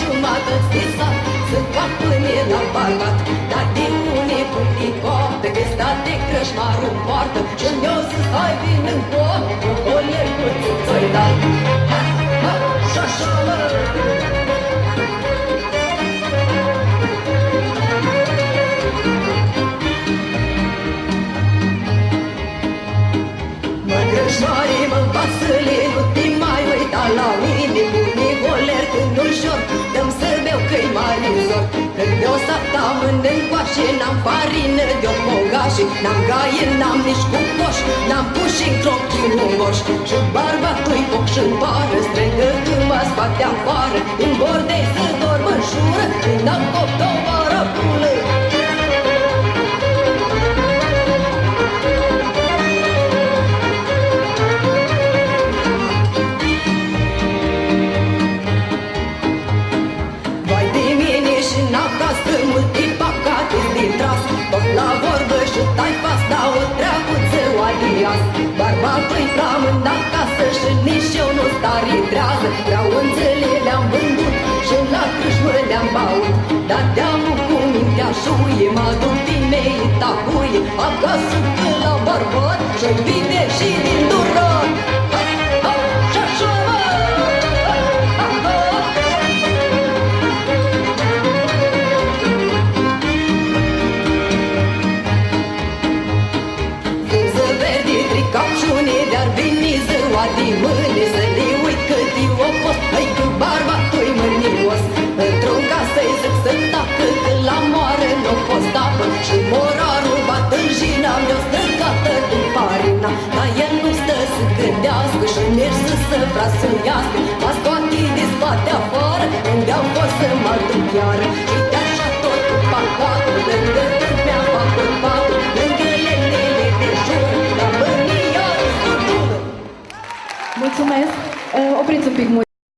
jumătăți de sat să fac până la palat. Dar de unii până coaptă, că sta de crășmarul poartă și mi-o zis, hai vin în coapă, o ler cu ți-ți-oi dat. Ha, ha, și-așa mă! Mă crășmarii, mă pasăle, nu te mai uita la mine, pune goler când ușor, dăm să beau că-i marizor. Când de-o sapta mănâncoașe, n-am farină de-o pogașe, n-am gaie, n-am nici cucoș, n-am pus și-n crochii un moș. Și barbatul-i foc și-n pară, strângă când mă scoate afară, în bordei să dorm în jură, când am copt o marapulă. Barbatul-i flamând acasă și nici eu nu stare trează. Brauînțele le-am vândut și la crâșmă le-am baut. Dar deamul cu mintea șuie, mă duc din mei tacuie acasă că la bărbat și-i vine și din durat. Și-așa mă! Capciune, de-ar veni ziua de mâine să le uit cât eu o fost, hai cu barbatul-i mânios. Într-un caz să-i zic să tacă, că la moară n-o fost apă și morarul bat în jina, mi-o strâncată din farina. Dar el nu stă să gândească și merge să frasuiască, mă scoate de spate